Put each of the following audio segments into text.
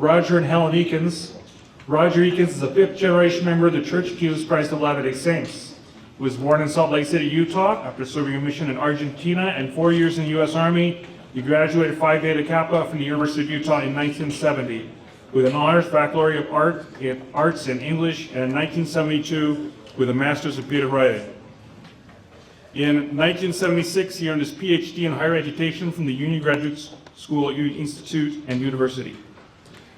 Roger and Helen Ekins. Roger Eekens is a fifth-generation member of the Church of Jesus Christ of Latter-day Saints. He was born in Salt Lake City, Utah. After serving a mission in Argentina and 4 years in the U.S. Army, he graduated Phi Beta Kappa from the University of Utah in 1970 with an honors baccalaureate of arts in English, and in 1972 with a master's of creative writing. In 1976, he earned his PhD in higher education from the Union Graduate School Institute and University.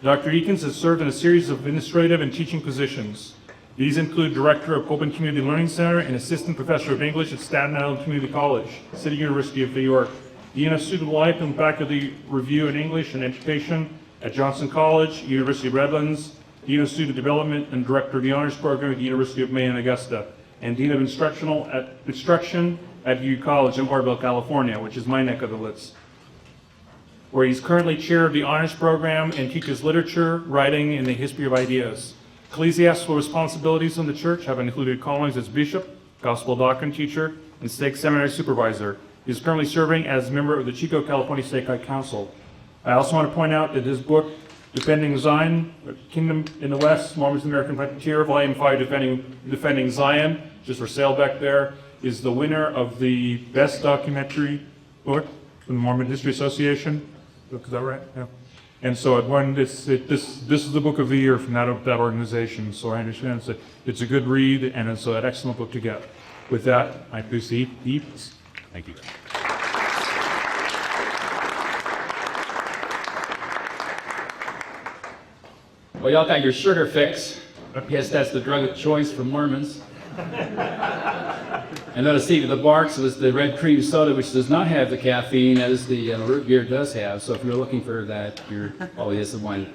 Dr. Eekens has served in a series of administrative and teaching positions. These include Director of Open Community Learning Center and Assistant Professor of English at Staten Island Community College, City University of New York, Dean of Student Life and Faculty Review in English and Education at Johnson College, University of Redlands, Dean of Student Development and Director of the Honors Program at the University of Maine, Augusta, and Dean of Instruction at U College in Oroville, California, which is my neck of the woods, where he's currently chair of the Honors Program and teaches literature, writing, and the history of ideas. Ecclesiastical responsibilities in the church have included callings as bishop, gospel doctrine teacher, and stake seminary supervisor. He is currently serving as a member of the Chico, California Stake Council. I also want to point out that his book, Defending Zion, Kingdom in the West, Mormon's American Frontier, Volume 5, Defending Zion, just for sale back there, is the winner of the best documentary book from the Mormon History Association. Is that right? Yeah. And so it won this is the book of the year from that organization. So I understand it's a good read, and it's an excellent book to get. With that, I proceed. Thank you. Well, y'all got your sugar fix. I guess that's the drug of choice for Mormons. And notice see the Barks was the red cream soda, which does not have the caffeine as the root beer does have. So if you're looking for that, you're probably disappointed.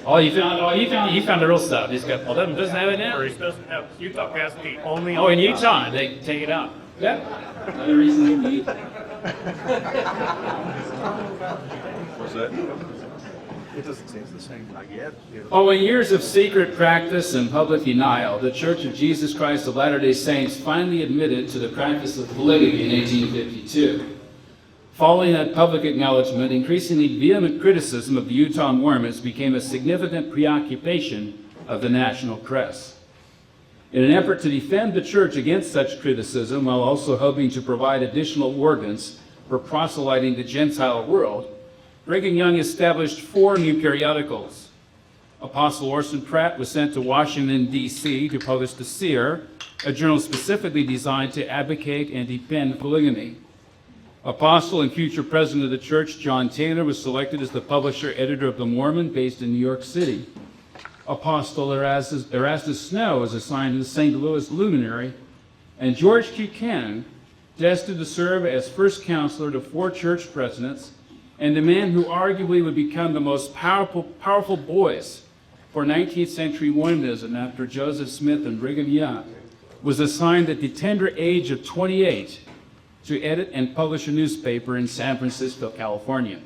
Oh, you found the real stuff. He's got. Oh, doesn't have it now. Or he doesn't have Utah caffeine. Only. Oh, in Utah, they take it out. Yeah. Another reason to eat. What's that? It doesn't seem the same, I guess. Following years of secret practice and public denial, the Church of Jesus Christ of Latter-day Saints finally admitted to the practice of polygamy in 1852. Following that public acknowledgement, increasingly vehement criticism of the Utah Mormons became a significant preoccupation of the national press. In an effort to defend the Church against such criticism, while also hoping to provide additional organs for proselyting the Gentile world, Brigham Young established 4 new periodicals. Apostle Orson Pratt was sent to Washington, D.C. to publish The Seer, a journal specifically designed to advocate and defend polygamy. Apostle and future president of the church, John Taylor, was selected as the publisher-editor of The Mormon, based in New York City. Apostle Erastus Snow was assigned to the St. Louis Luminary, and George Buchanan, destined to serve as first counselor to 4 church presidents, and the man who arguably would become the most powerful voice for 19th century Mormonism after Joseph Smith and Brigham Young, was assigned at the tender age of 28 to edit and publish a newspaper in San Francisco, California.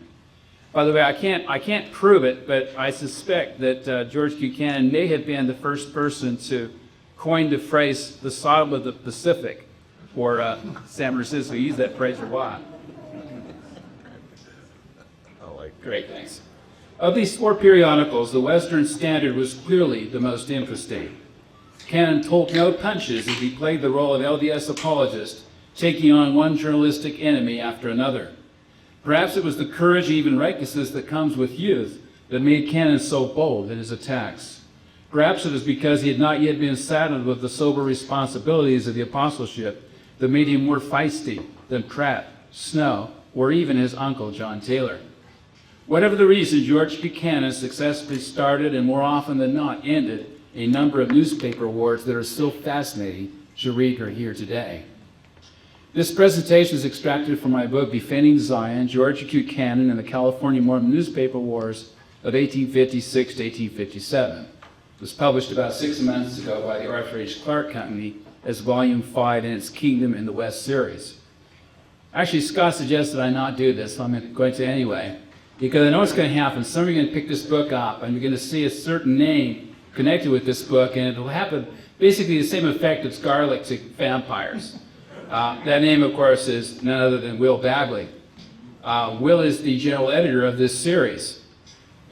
By the way, I can't prove it, but I suspect that George Buchanan may have been the first person to coin the phrase "the Sodom of the Pacific" for San Francisco. He used that phrase for a while. Great, thanks. Of these 4 periodicals, the Western Standard was clearly the most interesting. Cannon pulled no punches as he played the role of LDS apologist, taking on one journalistic enemy after another. Perhaps it was the courage, even recklessness, that comes with youth that made Cannon so bold in his attacks. Perhaps it was because he had not yet been saddled with the sober responsibilities of the apostleship that made him more feisty than Pratt, Snow, or even his uncle, John Taylor. Whatever the reason, George Buchanan successfully started and more often than not ended a number of newspaper wars that are still fascinating to read or hear today. This presentation is extracted from my book, Defending Zion, George Buchanan and the California Mormon Newspaper Wars of 1856 to 1857. It was published about 6 months ago by the Arthur H. Clarke Company as Volume 5 in its Kingdom in the West series. Actually, Scott suggested I not do this, so I'm going to anyway. Because I know what's going to happen. Some of you are going to pick this book up, and you're going to see a certain name connected with this book, and it'll happen basically the same effect as garlic to vampires. That name, of course, is none other than Will Bagley. Will is the general editor of this series.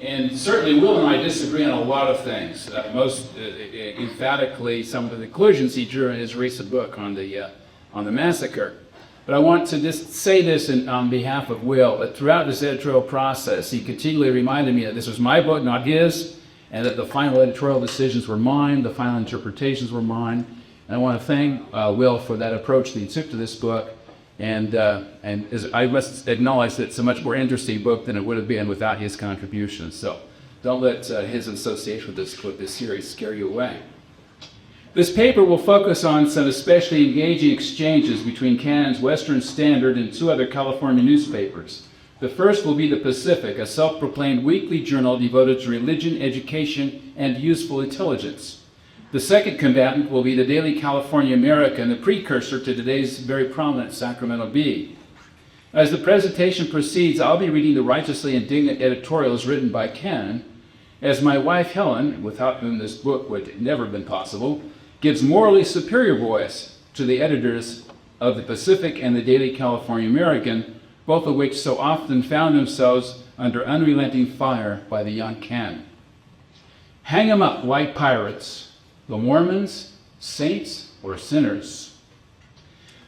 And certainly Will and I disagree on a lot of things. Most emphatically, some of the conclusions he drew in his recent book on the massacre. But I want to just say this on behalf of Will, that throughout this editorial process, he continually reminded me that this was my book, not his, and that the final editorial decisions were mine, the final interpretations were mine. And I want to thank Will for that approach that he took to this book. And I must acknowledge that it's a much more interesting book than it would have been without his contributions. So don't let his association with this series scare you away. This paper will focus on some especially engaging exchanges between Canon's Western Standard and two other California newspapers. The first will be The Pacific, a self-proclaimed weekly journal devoted to religion, education, and useful intelligence. The second combatant will be the Daily California American, the precursor to today's very prominent Sacramento Bee. As the presentation proceeds, I'll be reading the righteously indignant editorials written by Canon, as my wife Helen, without whom this book would never have been possible, gives morally superior voice to the editors of the Pacific and the Daily California American, both of which so often found themselves under unrelenting fire by the young Canon. Hang 'em up, white pirates, the Mormons, saints or sinners?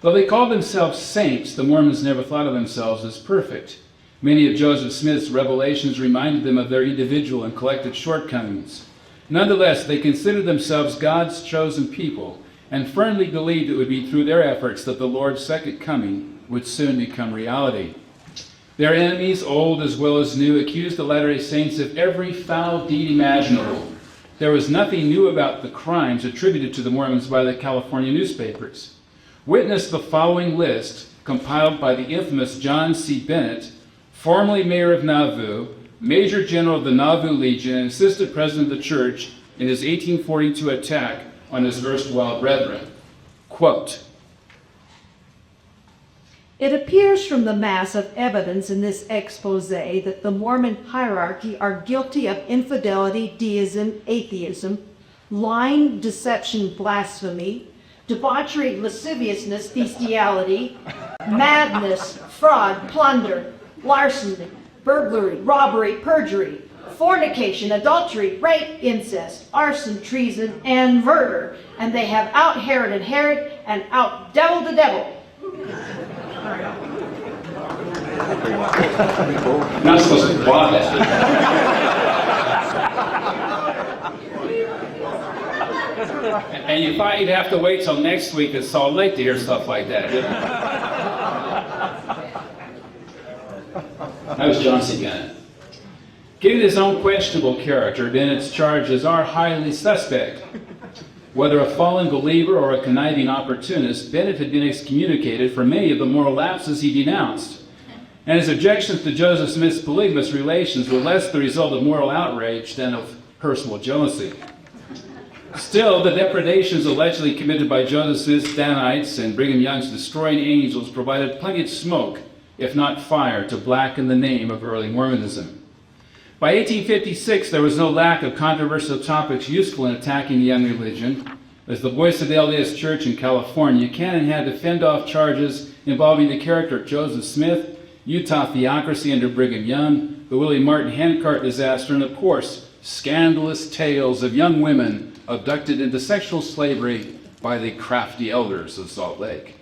Though they called themselves saints, the Mormons never thought of themselves as perfect. Many of Joseph Smith's revelations reminded them of their individual and collective shortcomings. Nonetheless, they considered themselves God's chosen people and firmly believed it would be through their efforts that the Lord's second coming would soon become reality. Their enemies, old as well as new, accused the Latter-day Saints of every foul deed imaginable. There was nothing new about the crimes attributed to the Mormons by the California newspapers. Witness the following list compiled by the infamous John C. Bennett, formerly mayor of Nauvoo, Major General of the Nauvoo Legion, and assistant president of the church in his 1842 attack on his erstwhile brethren. Quote, "It appears from the mass of evidence in this expose that the Mormon hierarchy are guilty of infidelity, deism, atheism, lying, deception, blasphemy, debauchery, lasciviousness, bestiality, madness, fraud, plunder, larceny, burglary, robbery, perjury, fornication, adultery, rape, incest, arson, treason, and murder. And they have out-Heroded Herod and out-deviled the devil." Not supposed to applaud that. And you thought you'd have to wait till next week at Salt Lake to hear stuff like that, didn't you? That was John C. Bennett. Given his own questionable character, Bennett's charges are highly suspect. Whether a fallen believer or a conniving opportunist, Bennett had been excommunicated for many of the moral lapses he denounced. And his objections to Joseph Smith's polygamous relations were less the result of moral outrage than of personal jealousy. Still, the depredations allegedly committed by Joseph Smith's Danites and Brigham Young's destroying angels provided plenty of smoke, if not fire, to blacken the name of early Mormonism. By 1856, there was no lack of controversial topics useful in attacking the young religion. As the voice of the LDS Church in California, Canon had to fend off charges involving the character of Joseph Smith, Utah theocracy under Brigham Young, the Willie Martin handcart disaster, and of course, scandalous tales of young women abducted into sexual slavery by the crafty elders of Salt Lake.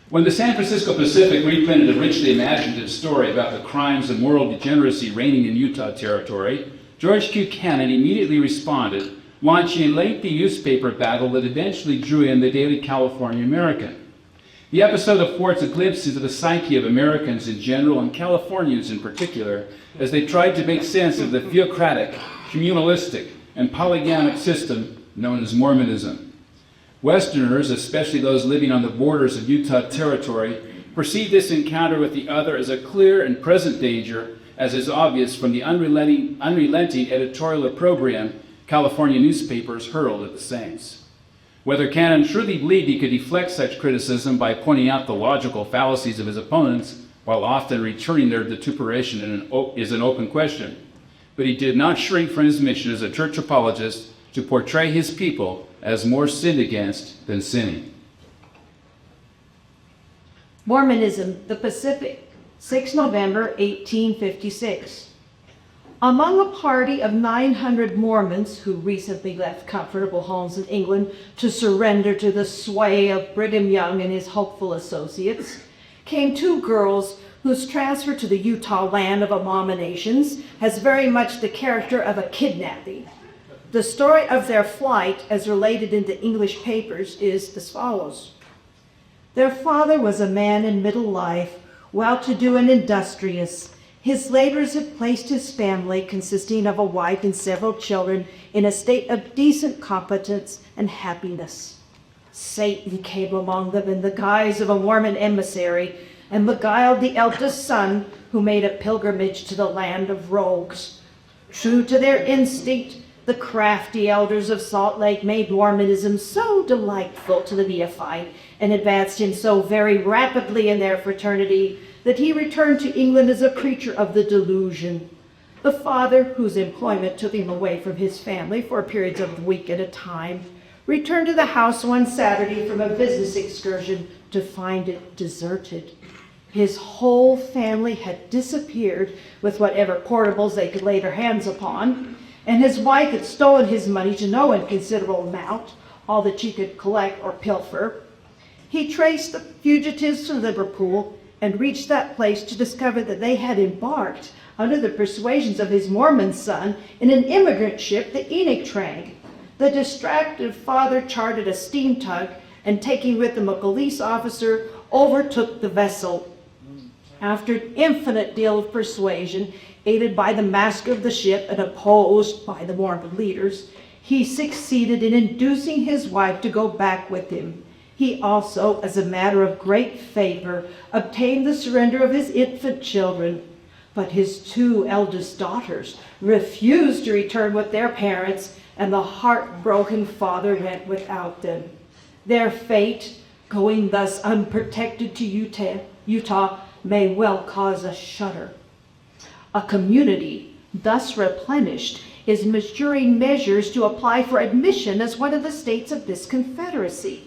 When the San Francisco Pacific reprinted a richly imaginative story about the crimes and moral degeneracy reigning in Utah Territory, George Q. Cannon immediately responded, launching a lengthy newspaper battle that eventually drew in the Daily California American. The episode affords a glimpse into the psyche of Americans in general and Californians in particular, as they tried to make sense of the theocratic, communalistic, and polygamic system known as Mormonism. Westerners, especially those living on the borders of Utah Territory, perceived this encounter with the other as a clear and present danger, as is obvious from the unrelenting editorial opprobrium California newspapers hurled at the Saints. Whether Cannon truly believed he could deflect such criticism by pointing out the logical fallacies of his opponents, while often returning their vituperation is an open question. But he did not shrink from his mission as a church apologist to portray his people as more sinned against than sinning. Mormonism, the Pacific, 6 November 1856. Among a party of 900 Mormons who recently left comfortable homes in England to surrender to the sway of Brigham Young and his hopeful associates, came two girls whose transfer to the Utah land of abominations has very much the character of a kidnapping. The story of their flight, as related in the English papers, is as follows. Their father was a man in middle life, well-to-do and industrious. His labors had placed his family, consisting of a wife and several children, in a state of decent competence and happiness. Satan came among them in the guise of a Mormon emissary and beguiled the eldest son, who made a pilgrimage to the land of rogues. True to their instinct, the crafty elders of Salt Lake made Mormonism so delightful to the neophyte and advanced him so very rapidly in their fraternity that he returned to England as a preacher of the delusion. The father, whose employment took him away from his family for periods of a week at a time, returned to the house one Saturday from a business excursion to find it deserted. His whole family had disappeared with whatever portables they could lay their hands upon, and his wife had stolen his money to no inconsiderable amount, all that she could collect or pilfer. He traced the fugitives to Liverpool and reached that place to discover that they had embarked, under the persuasions of his Mormon son, in an immigrant ship, the Eekens. The distracted father chartered a steam tug and, taking with him a police officer, overtook the vessel. After an infinite deal of persuasion, aided by the master of the ship and opposed by the Mormon leaders, he succeeded in inducing his wife to go back with him. He also, as a matter of great favor, obtained the surrender of his infant children. But his two eldest daughters refused to return with their parents, and the heartbroken father went without them. Their fate, going thus unprotected to Utah, may well cause a shudder. A community, thus replenished, is maturing measures to apply for admission as one of the states of this confederacy.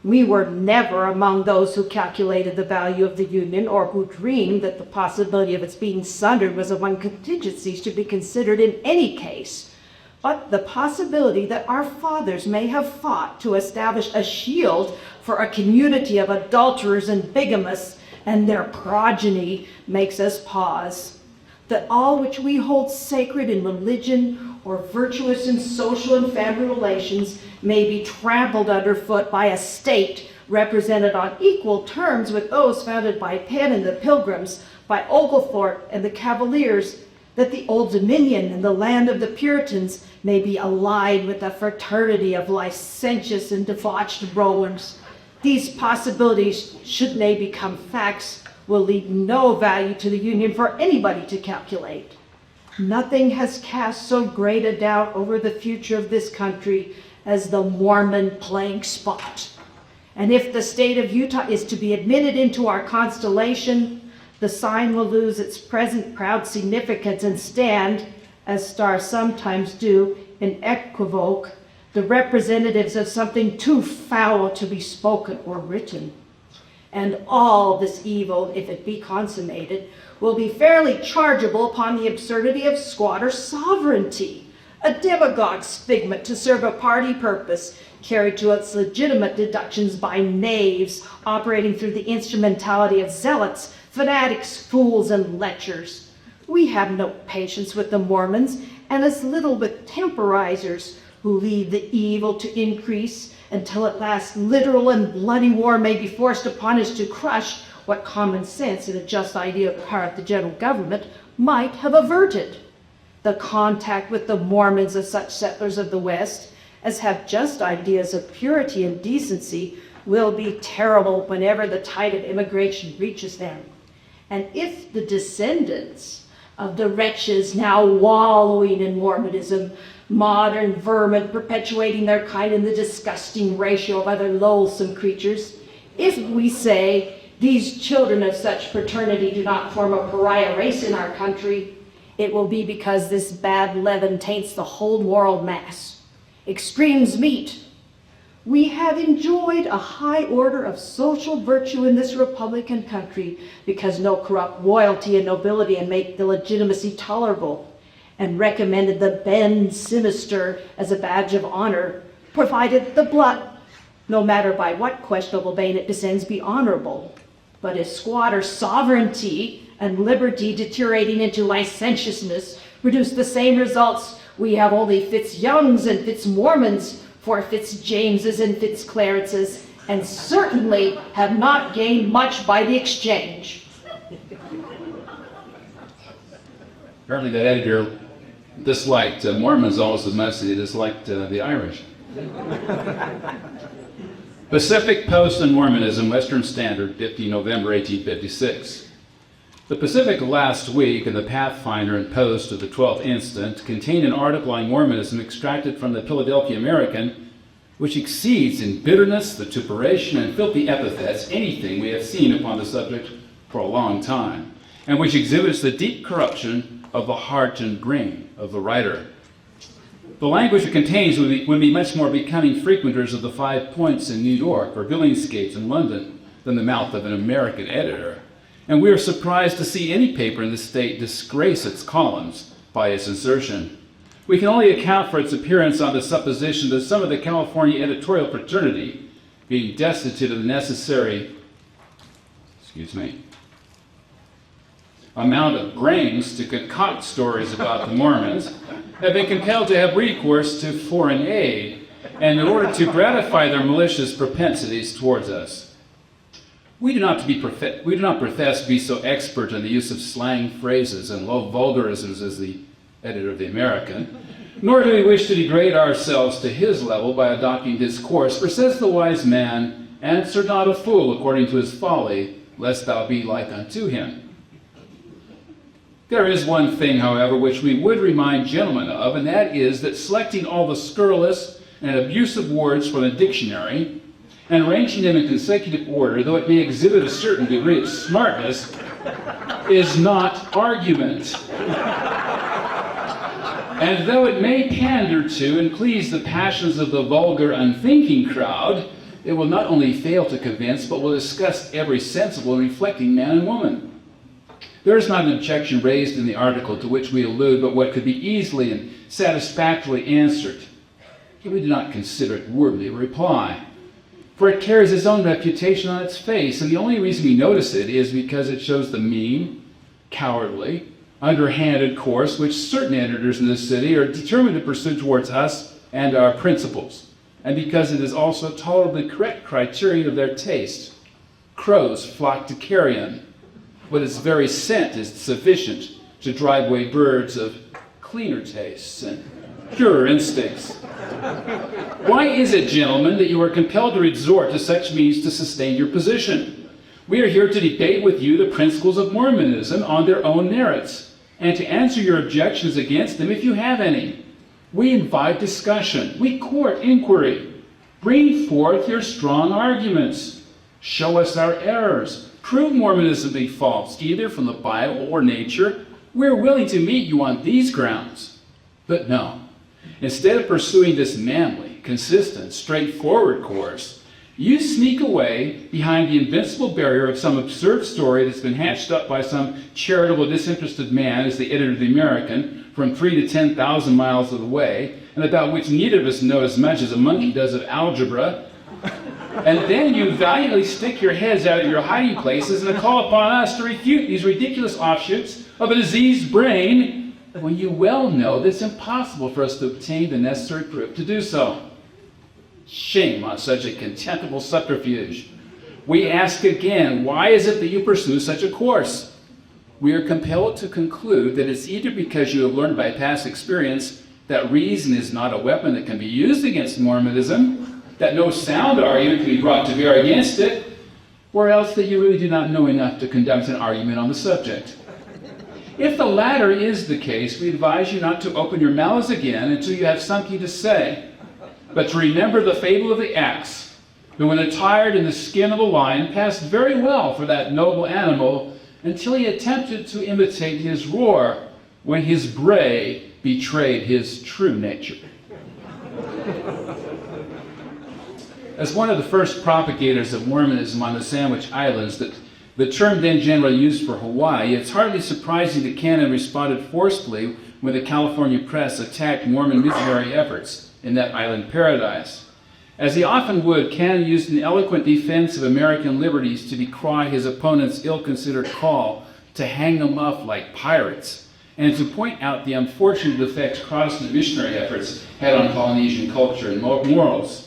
We were never among those who calculated the value of the Union or who dreamed that the possibility of its being sundered was among contingencies to be considered in any case. But the possibility that our fathers may have fought to establish a shield for a community of adulterers and bigamists and their progeny makes us pause. That all which we hold sacred in religion or virtuous in social and family relations may be trampled underfoot by a state represented on equal terms with those founded by Penn and the Pilgrims, by Oglethorpe and the Cavaliers, that the Old Dominion and the land of the Puritans may be allied with a fraternity of licentious and debauched Romans. These possibilities, should they become facts, will leave no value to the Union for anybody to calculate. Nothing has cast so great a doubt over the future of this country as the Mormon plague spot. And if the state of Utah is to be admitted into our constellation, the sign will lose its present proud significance and stand, as stars sometimes do, in equivoque, the representatives of something too foul to be spoken or written. And all this evil, if it be consummated, will be fairly chargeable upon the absurdity of squatter sovereignty, a demagogue's figment to serve a party purpose, carried to its legitimate deductions by knaves operating through the instrumentality of zealots, fanatics, fools, and lechers. We have no patience with the Mormons, and as little with temporizers who leave the evil to increase until at last literal and bloody war may be forced upon us to crush what common sense and a just idea of the power of the general government might have averted. The contact with the Mormons of such settlers of the West as have just ideas of purity and decency will be terrible whenever the tide of immigration reaches them. And if the descendants of the wretches now wallowing in Mormonism, modern vermin perpetuating their kind in the disgusting ratio of other loathsome creatures, if we say these children of such fraternity do not form a pariah race in our country, it will be because this bad leaven taints the whole moral mass. Extremes meet. We have enjoyed a high order of social virtue in this Republican country because no corrupt royalty and nobility and make the legitimacy tolerable. and recommended the bend sinister as a badge of honor, provided the blood, no matter by what questionable vein it descends, be honorable. But if squatter sovereignty and liberty deteriorating into licentiousness produce the same results, we have only Fitzyoungs and Fitzmormons for Fitzjameses and Fitzclarences, and certainly have not gained much by the exchange. Apparently that editor disliked Mormons almost as much as he disliked the Irish. Pacific Post and Mormonism, Western Standard, 50 November 1856. The Pacific last week and the Pathfinder and Post of the 12th instant contained an article on Mormonism extracted from the Philadelphia American, which exceeds in bitterness, vituperation, and filthy epithets anything we have seen upon the subject for a long time, and which exhibits the deep corruption of the heart and brain of the writer. The language it contains would be much more becoming frequenters of the 5 Points in New York or Billingsgate in London than the mouth of an American editor. And we are surprised to see any paper in the state disgrace its columns by its insertion. We can only account for its appearance on the supposition that some of the California editorial fraternity, being destitute of the necessary, amount of brains to concoct stories about the Mormons, have been compelled to have recourse to foreign aid, and in order to gratify their malicious propensities towards us. We do not profess to be so expert in the use of slang phrases and low vulgarisms as the editor of the American, nor do we wish to degrade ourselves to his level by adopting his course, for says the wise man, answer not a fool according to his folly, lest thou be like unto him. There is one thing, however, which we would remind gentlemen of, and that is that selecting all the scurrilous and abusive words from a dictionary and arranging them in consecutive order, though it may exhibit a certain degree of smartness, is not argument. And though it may pander to and please the passions of the vulgar, unthinking crowd, it will not only fail to convince, but will disgust every sensible and reflecting man and woman. There is not an objection raised in the article to which we allude, but what could be easily and satisfactorily answered. Yet we do not consider it worthy of reply, for it carries its own reputation on its face, and the only reason we notice it is because it shows the mean, cowardly, underhanded course which certain editors in this city are determined to pursue towards us and our principles, and because it is also a tolerably correct criterion of their taste. Crows flock to carrion, but its very scent is sufficient to drive away birds of cleaner tastes and purer instincts. Why is it, gentlemen, that you are compelled to resort to such means to sustain your position? We are here to debate with you the principles of Mormonism on their own merits, and to answer your objections against them if you have any. We invite discussion. We court inquiry. Bring forth your strong arguments. Show us our errors. Prove Mormonism to be false, either from the Bible or nature. We're willing to meet you on these grounds. But no. Instead of pursuing this manly, consistent, straightforward course, you sneak away behind the invincible barrier of some absurd story that's been hatched up by some charitable, disinterested man as the editor of the American from 3,000 to 10,000 miles away, and about which neither of us know as much as a monkey does of algebra. And then you valiantly stick your heads out of your hiding places and call upon us to refute these ridiculous offshoots of a diseased brain, when you well know that it's impossible for us to obtain the necessary proof to do so. Shame on such a contemptible subterfuge. We ask again, why is it that you pursue such a course? We are compelled to conclude that it's either because you have learned by past experience that reason is not a weapon that can be used against Mormonism, that no sound argument can be brought to bear against it, or else that you really do not know enough to conduct an argument on the subject. If the latter is the case, we advise you not to open your mouths again until you have something to say, but to remember the fable of the axe, who when attired in the skin of a lion passed very well for that noble animal until he attempted to imitate his roar when his bray betrayed his true nature. As one of the first propagators of Mormonism on the Sandwich Islands that the term then generally used for Hawaii, it's hardly surprising that Cannon responded forcefully when the California press attacked Mormon missionary efforts in that island paradise. As he often would, Cannon used an eloquent defense of American liberties to decry his opponent's ill-considered call to hang them up like pirates, and to point out the unfortunate effects Protestant missionary efforts had on Polynesian culture and morals.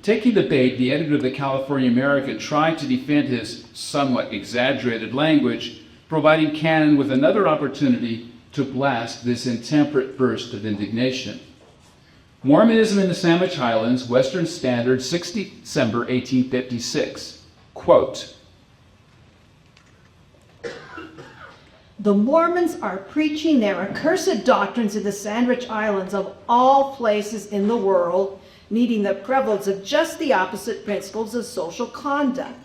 Taking the bait, the editor of the California American tried to defend his somewhat exaggerated language, providing Cannon with another opportunity to blast this intemperate burst of indignation. Mormonism in the Sandwich Islands, Western Standard, 6 December 1856. Quote, The Mormons are preaching their accursed doctrines in the Sandwich Islands of all places in the world, needing the prevalence of just the opposite principles of social conduct.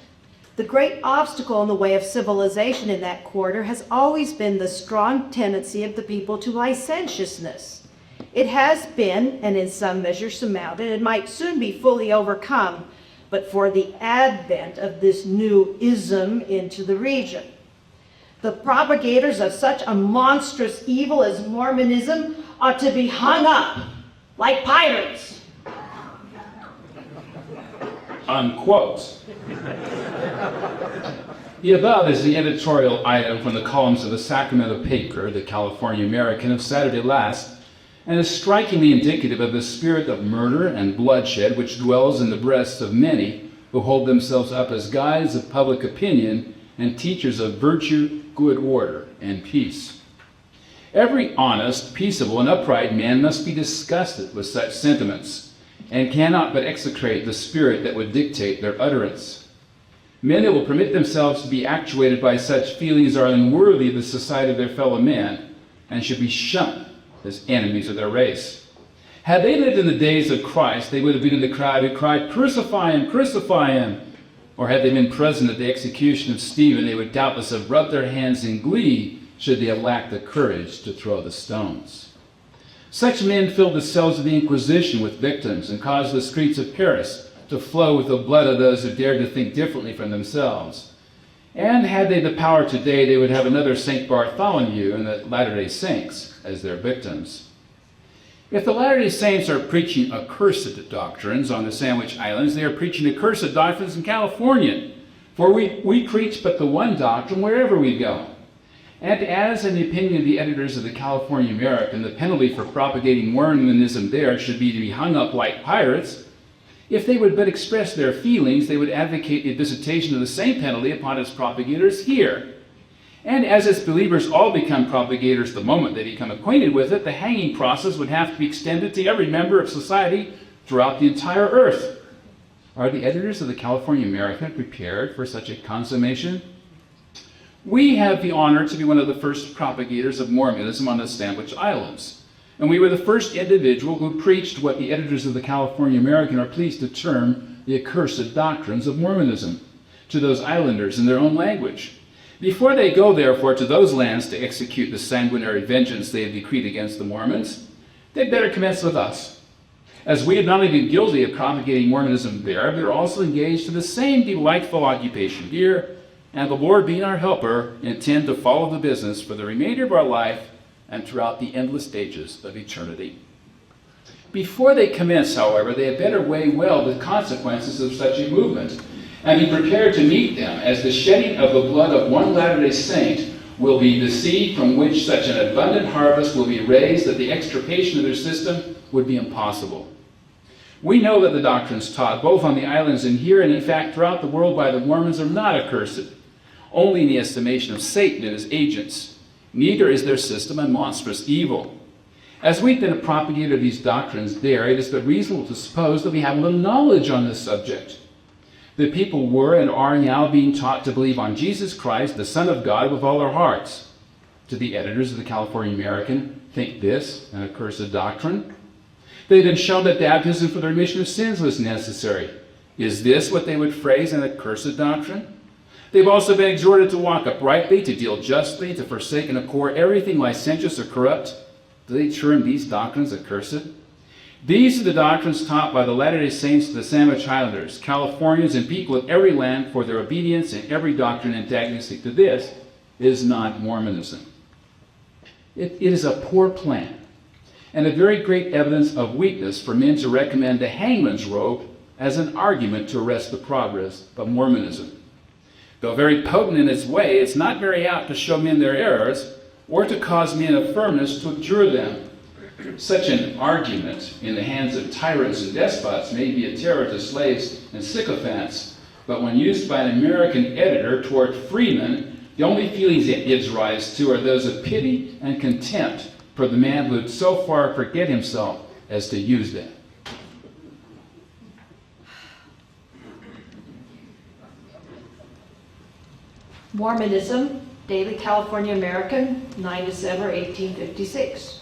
The great obstacle in the way of civilization in that quarter has always been the strong tendency of the people to licentiousness. It has been, and in some measure surmounted, and might soon be fully overcome, but for the advent of this new ism into the region. The propagators of such a monstrous evil as Mormonism ought to be hung up like pirates. Unquote. The above is the editorial item from the columns of the Sacramento paper, the California American, of Saturday last, and is strikingly indicative of the spirit of murder and bloodshed which dwells in the breasts of many who hold themselves up as guides of public opinion and teachers of virtue, good order, and peace. Every honest, peaceable, and upright man must be disgusted with such sentiments, and cannot but execrate the spirit that would dictate their utterance. Men that will permit themselves to be actuated by such feelings are unworthy of the society of their fellow men, and should be shunned as enemies of their race. Had they lived in the days of Christ, they would have been in the crowd who cried, "Crucify him, crucify him!" Or had they been present at the execution of Stephen, they would doubtless have rubbed their hands in glee should they have lacked the courage to throw the stones. Such men filled the cells of the Inquisition with victims and caused the streets of Paris to flow with the blood of those who dared to think differently from themselves. And had they the power today, they would have another St. Bartholomew and the Latter-day Saints as their victims. If the Latter-day Saints are preaching accursed doctrines on the Sandwich Islands, they are preaching accursed doctrines in California. For we preach but the one doctrine wherever we go. And as, in the opinion of the editors of the California American, the penalty for propagating Mormonism there should be to be hung up like pirates, if they would but express their feelings, they would advocate the visitation of the same penalty upon its propagators here. And as its believers all become propagators the moment they become acquainted with it, the hanging process would have to be extended to every member of society throughout the entire earth. Are the editors of the California American prepared for such a consummation? We have the honor to be one of the first propagators of Mormonism on the Sandwich Islands. And we were the first individual who preached what the editors of the California American are pleased to term the accursed doctrines of Mormonism to those islanders in their own language. Before they go, therefore, to those lands to execute the sanguinary vengeance they have decreed against the Mormons, they'd better commence with us, as we have not only been guilty of propagating Mormonism there, but are also engaged in the same delightful occupation here, and the Lord being our helper, intend to follow the business for the remainder of our life and throughout the endless stages of eternity. Before they commence, however, they had better weigh well the consequences of such a movement, and be prepared to meet them, as the shedding of the blood of one Latter-day Saint will be the seed from which such an abundant harvest will be raised that the extirpation of their system would be impossible. We know that the doctrines taught, both on the islands and here, and in fact throughout the world by the Mormons, are not accursed, only in the estimation of Satan and his agents. Neither is their system a monstrous evil. As we've been a propagator of these doctrines there, it is but reasonable to suppose that we have little knowledge on this subject. The people were and are now being taught to believe on Jesus Christ, the Son of God, with all their hearts. Do the editors of the California American think this an accursed doctrine? They've been shown that baptism for the remission of sins was necessary. Is this what they would phrase an accursed doctrine? They've also been exhorted to walk uprightly, to deal justly, to forsake and abhor everything licentious or corrupt. Do they term these doctrines accursed? These are the doctrines taught by the Latter-day Saints of the Sandwich Islanders, Californians, and people of every land, for their obedience and every doctrine antagonistic to this is not Mormonism. It is a poor plan, and a very great evidence of weakness for men to recommend the hangman's rope as an argument to arrest the progress of Mormonism. Though very potent in its way, it's not very apt to show men their errors or to cause men of firmness to abjure them. Such an argument in the hands of tyrants and despots may be a terror to slaves and sycophants, but when used by an American editor toward freemen, the only feelings it gives rise to are those of pity and contempt for the man who would so far forget himself as to use them. Mormonism, Daily California American, 9 December 1856.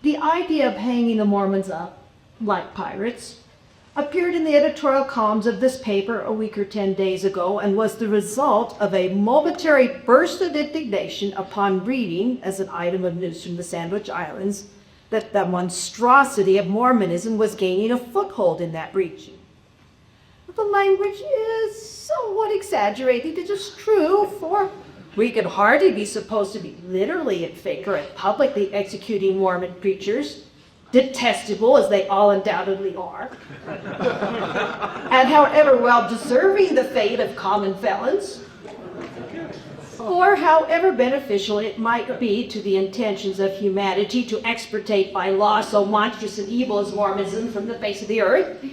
The idea of hanging the Mormons up, like pirates, appeared in the editorial columns of this paper a week or 10 days ago and was the result of a momentary burst of indignation upon reading, as an item of news from the Sandwich Islands, that the monstrosity of Mormonism was gaining a foothold in that region. The language is somewhat exaggerated, it is true, for we could hardly be supposed to be literally in favor and publicly executing Mormon preachers, detestable as they all undoubtedly are, and however well deserving the fate of common felons, or however beneficial it might be to the intentions of humanity to extirpate by law so monstrous and evil as Mormonism from the face of the earth.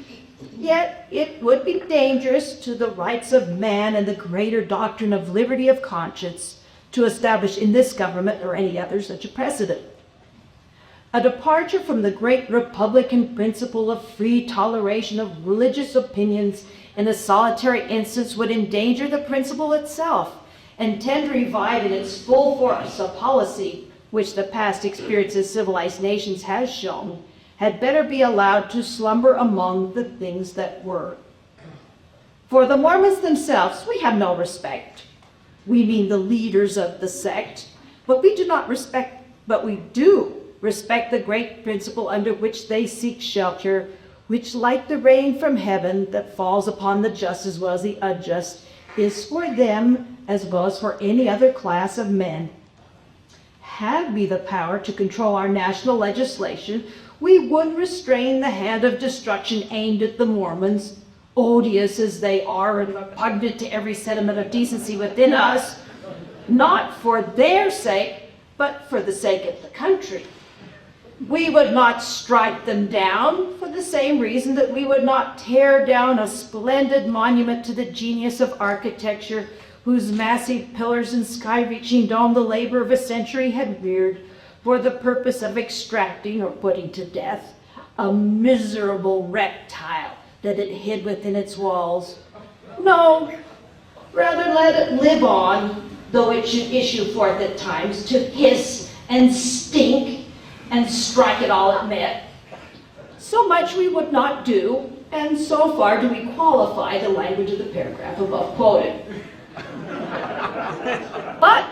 Yet it would be dangerous to the rights of man and the greater doctrine of liberty of conscience to establish in this government or any other such a precedent. A departure from the great Republican principle of free toleration of religious opinions in a solitary instance would endanger the principle itself and tend to revive in its full force a policy which the past experience of civilized nations has shown had better be allowed to slumber among the things that were. For the Mormons themselves, we have no respect. We mean the leaders of the sect, but we do respect the great principle under which they seek shelter, which, like the rain from heaven that falls upon the just as well as the unjust, is for them as well as for any other class of men. Had we the power to control our national legislation, we would restrain the hand of destruction aimed at the Mormons, odious as they are and repugnant to every sentiment of decency within us, not for their sake, but for the sake of the country. We would not strike them down for the same reason that we would not tear down a splendid monument to the genius of architecture whose massive pillars and sky-reaching dome the labor of a century had reared for the purpose of extracting or putting to death a miserable reptile that it hid within its walls. No, rather let it live on, though it should issue forth at times to hiss and stink and strike at all it met. So much we would not do, and so far do we qualify the language of the paragraph above quoted. But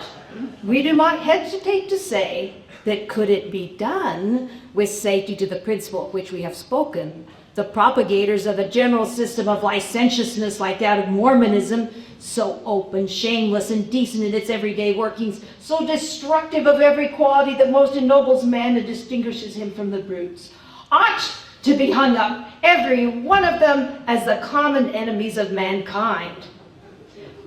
we do not hesitate to say that could it be done with safety to the principle of which we have spoken, the propagators of a general system of licentiousness like that of Mormonism, so open, shameless, and decent in its everyday workings, so destructive of every quality that most ennobles man and distinguishes him from the brutes, ought to be hung up, every one of them, as the common enemies of mankind.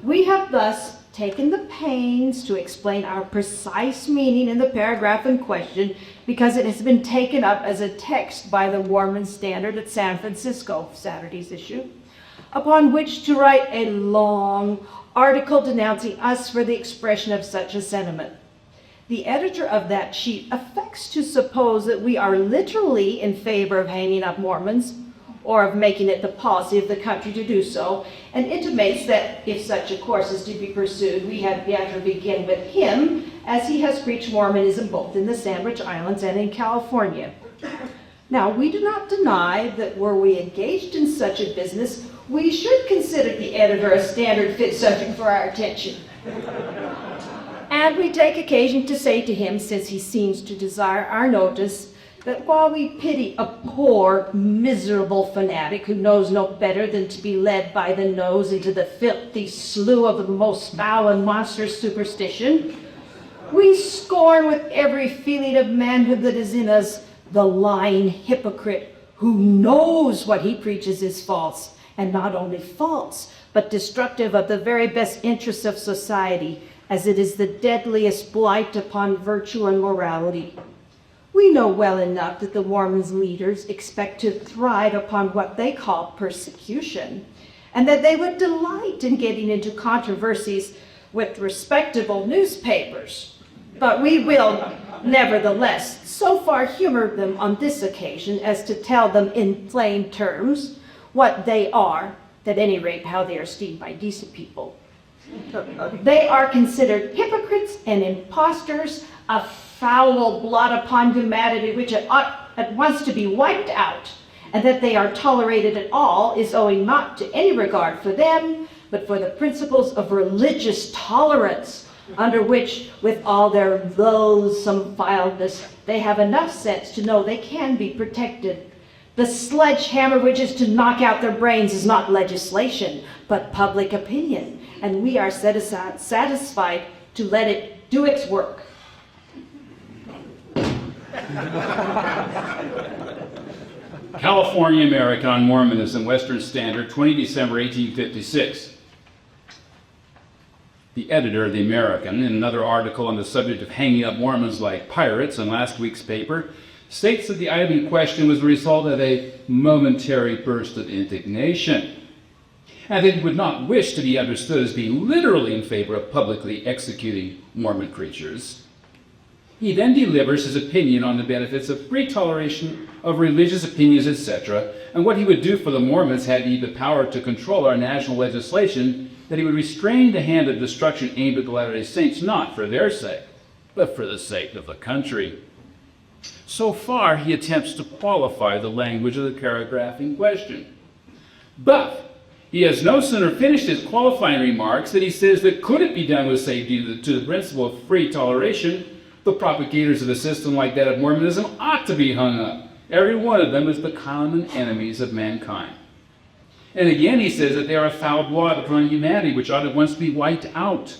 We have thus taken the pains to explain our precise meaning in the paragraph in question because it has been taken up as a text by the Mormon Standard at San Francisco, Saturday's issue, upon which to write a long article denouncing us for the expression of such a sentiment. The editor of that sheet affects to suppose that we are literally in favor of hanging up Mormons, or of making it the policy of the country to do so, and intimates that if such a course is to be pursued, we had better begin with him, as he has preached Mormonism both in the Sandwich Islands and in California. Now, we do not deny that were we engaged in such a business, we should consider the editor a standard fit subject for our attention. And we take occasion to say to him, since he seems to desire our notice, that while we pity a poor, miserable fanatic who knows no better than to be led by the nose into the filthy slough of the most foul and monstrous superstition, we scorn with every feeling of manhood that is in us the lying hypocrite who knows what he preaches is false, and not only false, but destructive of the very best interests of society, as it is the deadliest blight upon virtue and morality. We know well enough that the Mormons' leaders expect to thrive upon what they call persecution, and that they would delight in getting into controversies with respectable newspapers. But we will, nevertheless, so far humor them on this occasion as to tell them in plain terms what they are, at any rate how they are esteemed by decent people. They are considered hypocrites and impostors, a foul blot upon humanity which ought at once to be wiped out, and that they are tolerated at all is owing not to any regard for them, but for the principles of religious tolerance, under which, with all their loathsome vileness, they have enough sense to know they can be protected. The sledgehammer which is to knock out their brains is not legislation, but public opinion, and we are satisfied to let it do its work. California American on Mormonism, Western Standard, 20 December 1856. The editor of the American, in another article on the subject of hanging up Mormons like pirates in last week's paper, states that the item in question was the result of a momentary burst of indignation, and that he would not wish to be understood as being literally in favor of publicly executing Mormon preachers. He then delivers his opinion on the benefits of free toleration of religious opinions, etc., and what he would do for the Mormons had he the power to control our national legislation, that he would restrain the hand of destruction aimed at the Latter-day Saints, not for their sake, but for the sake of the country. So far, he attempts to qualify the language of the paragraph in question. But he has no sooner finished his qualifying remarks than he says that could it be done with safety to the principle of free toleration, the propagators of a system like that of Mormonism ought to be hung up. Every one of them is the common enemies of mankind. And again, he says that they are a foul blot upon humanity, which ought at once be wiped out.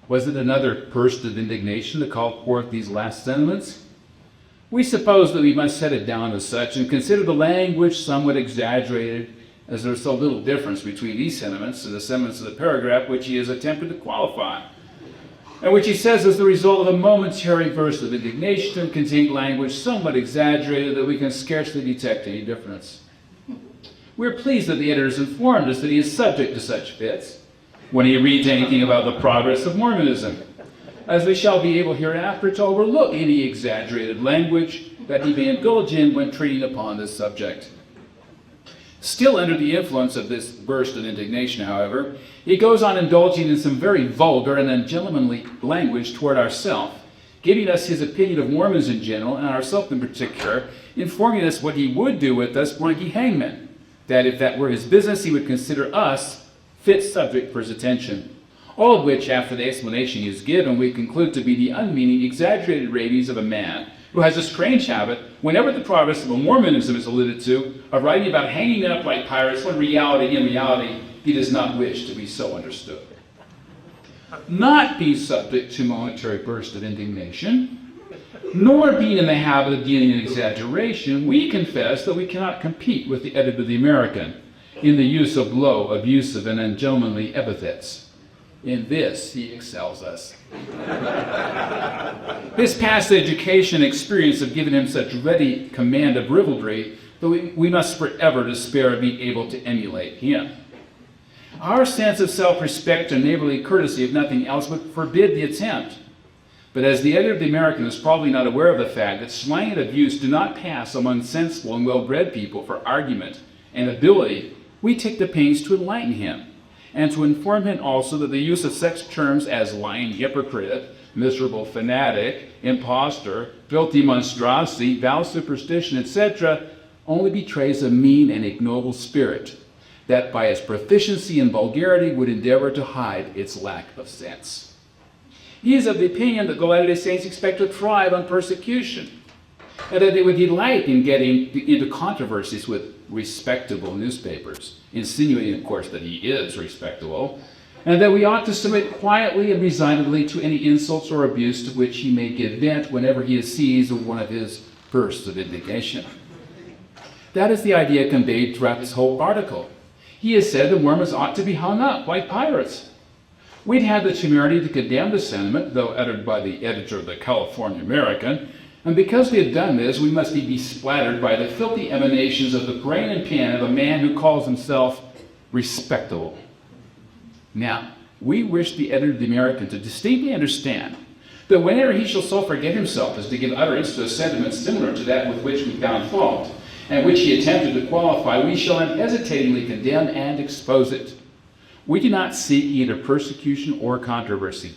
Was it another burst of indignation to call forth these last sentiments? We suppose that we must set it down as such and consider the language somewhat exaggerated, as there is so little difference between these sentiments and the sentiments of the paragraph which he has attempted to qualify, and which he says is the result of a momentary burst of indignation and contained language somewhat exaggerated that we can scarcely detect any difference. We're pleased that the editor has informed us that he is subject to such fits when he reads anything about the progress of Mormonism, as we shall be able hereafter to overlook any exaggerated language that he may indulge in when treating upon this subject. Still under the influence of this burst of indignation, however, he goes on indulging in some very vulgar and ungentlemanly language toward ourselves, giving us his opinion of Mormons in general and ourselves in particular, informing us what he would do with us were he hangman, that if that were his business, he would consider us fit subject for his attention. All of which, after the explanation he has given, we conclude to be the unmeaning, exaggerated ravings of a man who has a strange habit, whenever the progress of Mormonism is alluded to, of writing about hanging up like pirates, when in reality, he does not wish to be so understood. Not being subject to momentary burst of indignation, nor being in the habit of dealing in exaggeration, we confess that we cannot compete with the editor of the American in the use of low, abusive, and ungentlemanly epithets. In this, he excels us. His past education and experience have given him such ready command of ribaldry that we must forever despair of being able to emulate him. Our sense of self-respect and neighborly courtesy, if nothing else, would forbid the attempt. But as the editor of the American is probably not aware of the fact that slang and abuse do not pass among sensible and well-bred people for argument and ability, we take the pains to enlighten him, and to inform him also that the use of such terms as lying hypocrite, miserable fanatic, impostor, filthy monstrosity, foul superstition, etc., only betrays a mean and ignoble spirit that by its proficiency in vulgarity would endeavor to hide its lack of sense. He is of the opinion that the Latter-day Saints expect to thrive on persecution, and that they would delight in getting into controversies with respectable newspapers, insinuating, of course, that he is respectable, and that we ought to submit quietly and resignedly to any insults or abuse to which he may give vent whenever he is seized with one of his bursts of indignation. That is the idea conveyed throughout this whole article. He has said the Mormons ought to be hung up like pirates. We'd had the temerity to condemn the sentiment, though uttered by the editor of the California American, and because we had done this, we must be besplattered by the filthy emanations of the brain and pen of a man who calls himself respectable. Now, we wish the editor of the American to distinctly understand that whenever he shall so forget himself as to give utterance to a sentiment similar to that with which we found fault, and which he attempted to qualify, we shall unhesitatingly condemn and expose it. We do not seek either persecution or controversy.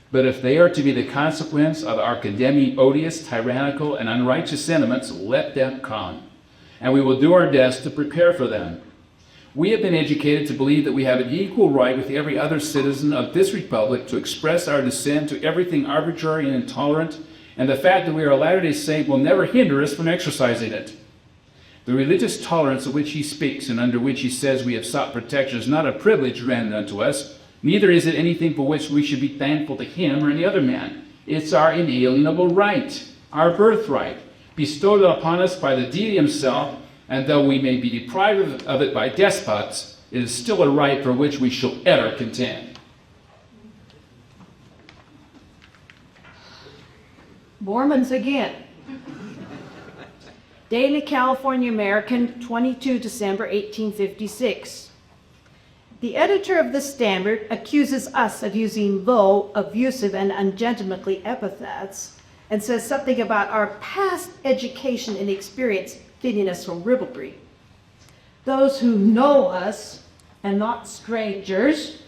But if they are to be the consequence of our condemning odious, tyrannical, and unrighteous sentiments, let them come, and we will do our best to prepare for them. We have been educated to believe that we have an equal right with every other citizen of this republic to express our dissent to everything arbitrary and intolerant, and the fact that we are a Latter-day Saint will never hinder us from exercising it. The religious tolerance of which he speaks and under which he says we have sought protection is not a privilege granted unto us, neither is it anything for which we should be thankful to him or any other man. It's our inalienable right, our birthright, bestowed upon us by the deity himself, and though we may be deprived of it by despots, it is still a right for which we shall ever contend. Mormons again. Daily California American, 22 December 1856. The editor of the Standard accuses us of using low, abusive, and ungentlemanly epithets, and says something about our past education and experience fitting us for ribaldry. Those who know us, and not strangers,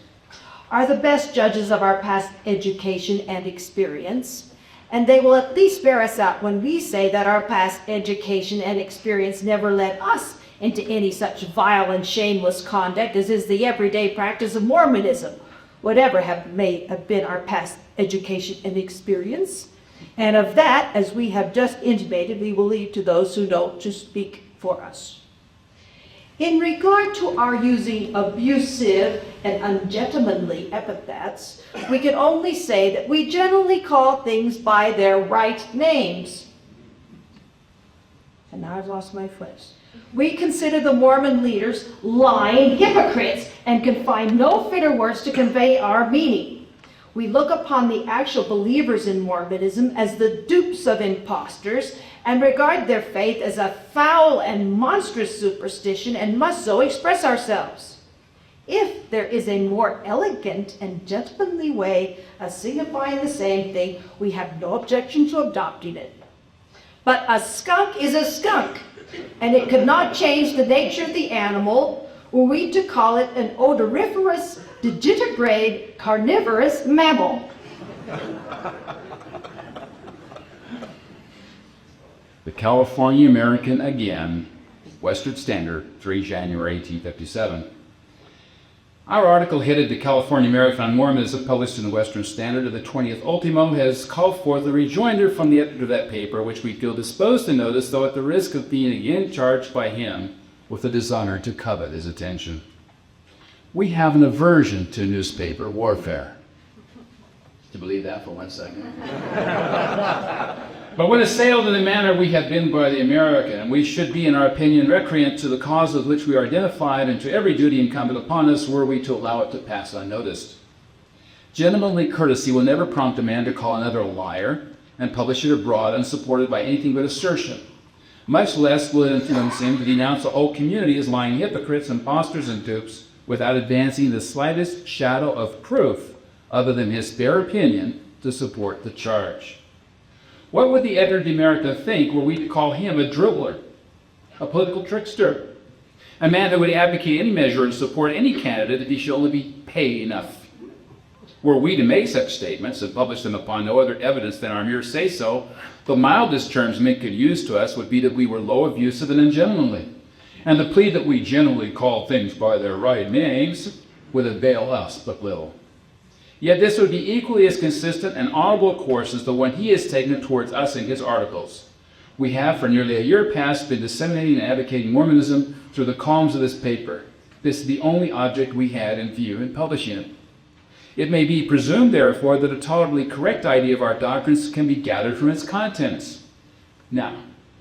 are the best judges of our past education and experience, and they will at least bear us out when we say that our past education and experience never led us into any such vile and shameless conduct as is the everyday practice of Mormonism, whatever may have been our past education and experience. And of that, as we have just intimated, we will leave to those who know to speak for us. In regard to our using abusive and ungentlemanly epithets, we can only say that we generally call things by their right names. And now I've lost my place. We consider the Mormon leaders lying hypocrites and can find no fitter words to convey our meaning. We look upon the actual believers in Mormonism as the dupes of impostors and regard their faith as a foul and monstrous superstition and must so express ourselves. If there is a more elegant and gentlemanly way of signifying the same thing, we have no objection to adopting it. But a skunk is a skunk, and it could not change the nature of the animal were we to call it an odoriferous, digitigrade, carnivorous mammal. The California American again, Western Standard, 3 January 1857. Our article headed the California American on Mormonism, published in the Western Standard of the 20th ultimo, has called forth a rejoinder from the editor of that paper, which we feel disposed to notice, though at the risk of being again charged by him with the dishonor to covet his attention. We have an aversion to newspaper warfare. To believe that for 1 second? But when assailed in the manner we have been by the American, we should be, in our opinion, recreant to the cause with which we are identified and to every duty incumbent upon us were we to allow it to pass unnoticed. Gentlemanly courtesy will never prompt a man to call another a liar and publish it abroad unsupported by anything but assertion. Much less will it influence him to denounce the whole community as lying hypocrites, impostors, and dupes without advancing the slightest shadow of proof other than his bare opinion to support the charge. What would the editor of the American think were we to call him a dribbler, a political trickster, a man who would advocate any measure and support any candidate if he should only be paid enough? Were we to make such statements and publish them upon no other evidence than our mere say-so, the mildest terms men could use to us would be that we were low, abusive, and ungentlemanly, and the plea that we generally call things by their right names would avail us but little. Yet this would be equally as consistent and honorable a course as the one he has taken towards us in his articles. We have for nearly a year past been disseminating and advocating Mormonism through the columns of this paper. This is the only object we had in view in publishing it. It may be presumed, therefore, that a tolerably correct idea of our doctrines can be gathered from its contents. Now,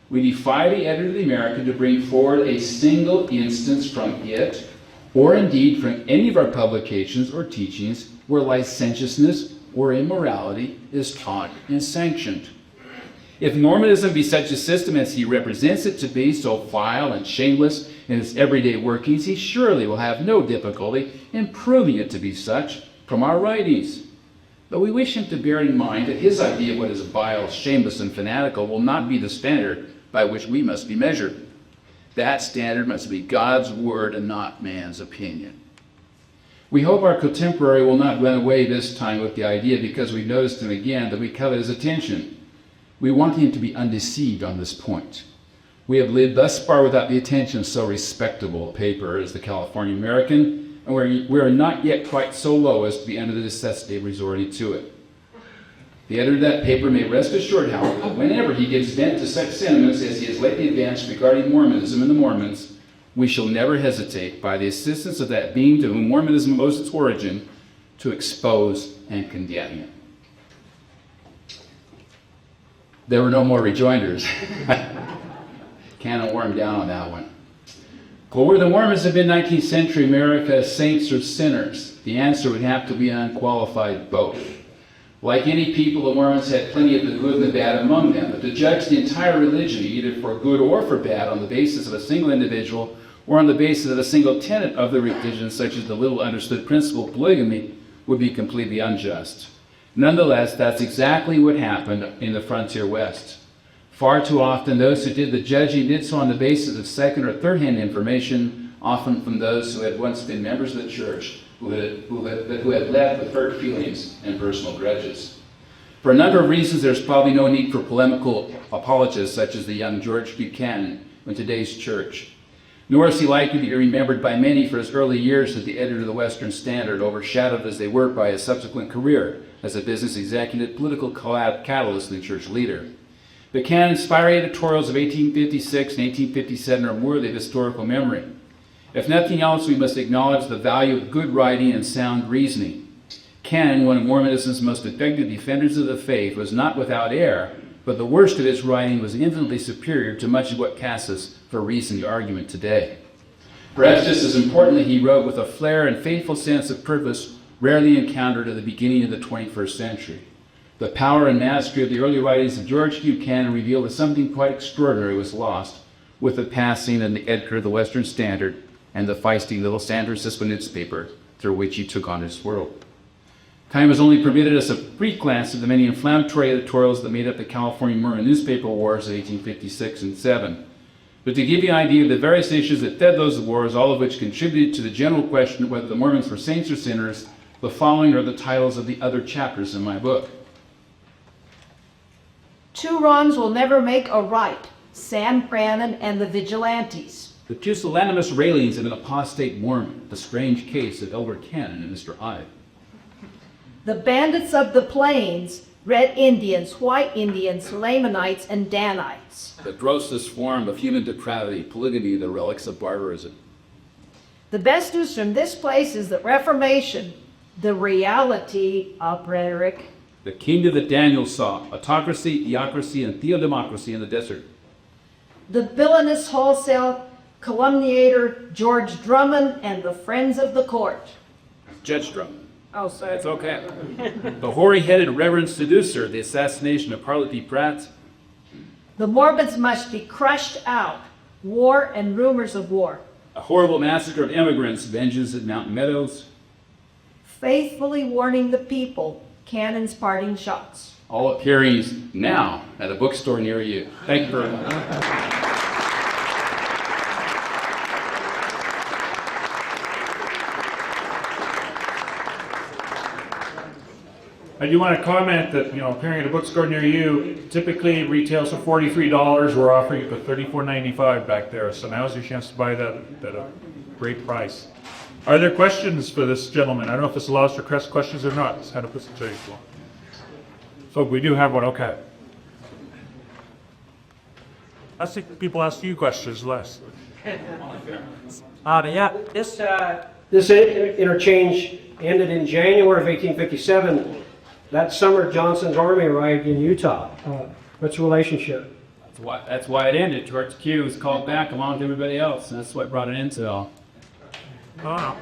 we defy the editor of the American to bring forward a single instance from it, or indeed from any of our publications or teachings, where licentiousness or immorality is taught and sanctioned. If Mormonism be such a system as he represents it to be, so vile and shameless in its everyday workings, he surely will have no difficulty in proving it to be such from our writings. But we wish him to bear in mind that his idea of what is vile, shameless, and fanatical will not be the standard by which we must be measured. That standard must be God's word and not man's opinion. We hope our contemporary will not run away this time with the idea because we noticed him again that we covet his attention. We want him to be undeceived on this point. We have lived thus far without the attention of so respectable a paper as the California American, and we are not yet quite so low as to be under the necessity of resorting to it. The editor of that paper may rest assured, however, that whenever he gives vent to such sentiments as he has lately advanced regarding Mormonism and the Mormons, we shall never hesitate, by the assistance of that being to whom Mormonism owes its origin, to expose and condemn him. There were no more rejoinders. Kind of warmed down on that one. Well, were the Mormons of mid-19th century America saints or sinners? The answer would have to be an unqualified both. Like any people, the Mormons had plenty of the good and the bad among them, but to judge the entire religion, either for good or for bad, on the basis of a single individual or on the basis of a single tenet of the religion, such as the little understood principle of polygamy, would be completely unjust. Nonetheless, that's exactly what happened in the frontier West. Far too often, those who did the judging did so on the basis of second or third-hand information, often from those who had once been members of the church, who had left with hurt feelings and personal grudges. For a number of reasons, there's probably no need for polemical apologists such as the young George Buchanan in today's church. Nor is he likely to be remembered by many for his early years as the editor of the Western Standard, overshadowed as they were by his subsequent career as a business executive, political catalyst, and church leader. Buchanan's fiery editorials of 1856 and 1857 are worthy of historical memory. If nothing else, we must acknowledge the value of good writing and sound reasoning. Cannon, one of Mormonism's most effective defenders of the faith, was not without error, but the worst of his writing was infinitely superior to much of what casts us for reasoned argument today. Perhaps just as importantly, he wrote with a flair and faithful sense of purpose rarely encountered at the beginning of the 21st century. The power and mastery of the early writings of George Buchanan revealed that something quite extraordinary was lost with the passing of the editor of the Western Standard and the feisty little San Francisco newspaper through which he took on his world. Time has only permitted us a brief glance at the many inflammatory editorials that made up the California Mormon newspaper wars of 1856 and 7. But to give you an idea of the various issues that fed those wars, all of which contributed to the general question of whether the Mormons were saints or sinners, the following are the titles of the other chapters in my book. Two wrongs will never make a right. Sam Brannan and the Vigilantes. The pusillanimous railings of an apostate Mormon, the strange case of Elder Cannon and Mr. Ive. The bandits of the plains, Red Indians, White Indians, Lamanites, and Danites. The grossest form of human depravity, polygamy, the relics of barbarism. The best news from this place is the Reformation, the reality of rhetoric. The kingdom that Daniel saw, autocracy, theocracy, and theodemocracy in the desert. The villainous wholesale calumniator George Drummond and the friends of the court. Judge Drummond. Oh, sorry. It's okay. The hoary-headed reverend seducer, the assassination of Harlot B. Pratt. The Mormons must be crushed out. War and rumors of war. A horrible massacre of immigrants, vengeance at Mountain Meadows. Faithfully warning the people, Cannon's parting shots. All appearing now at a bookstore near you. Thank you very much. I do want to comment that, appearing at a bookstore near you, typically retails for $43. We're offering it for $34.95 back there. So now's your chance to buy that at a great price. Are there questions for this gentleman? I don't know if this allows for questions or not. It's had a presentation. So we do have one, okay. Let's see people ask you questions, Les. Yeah, this interchange ended in January of 1857. That summer, Johnson's army arrived in Utah. What's the relationship? That's why it ended. George Q was called back along with everybody else, and that's what brought it into all. Ah.